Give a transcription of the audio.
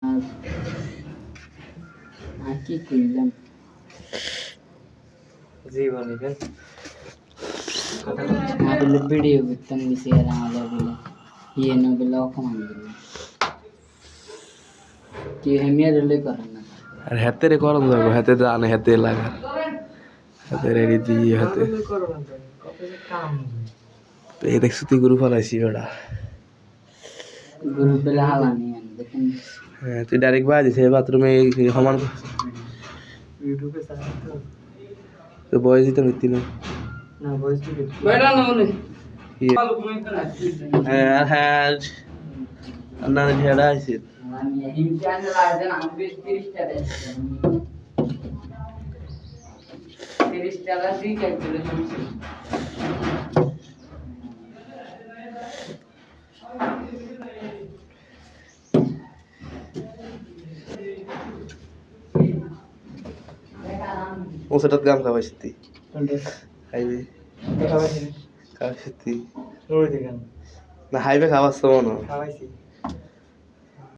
আর আর কি করলাম জীবনে কেন আমাদের ভিডিও করতাম বেশি আর আমাদের বলে ইয়ে না বলে অপমান দিল কি হেমিয়া রেলে করেন না আর হাতে রে করম যাবো হাতে জানে হাতে লাগা হাতে রেডি দিয়ে হাতে তো এই দেখছো তুই গরু ফলাইছি ওটা গ্রুপ বেলা হালানি দেখেন হ্যাঁ তুই ডাইরেক্ট বাজিছে বাথরুমে সমান ইউটিউবে সার্চ তো বয়স দিতে মিত্তি না না ভয়েস দিকে বেটা না বলে হ্যাঁ হ্যাঁ না ঝেড়া আছে আমি হিমচান লাগছে না আমি 30 টাকা 30 টাকা দিয়ে ক্যালকুলেশন ও সেটাত গাম খাওয়াইছি তুই কোনটা হাইবে খাওয়াইছি খাওয়াইছি তুই ওই দেখেন না হাইবে খাওয়াস তো মনে খাওয়াইছি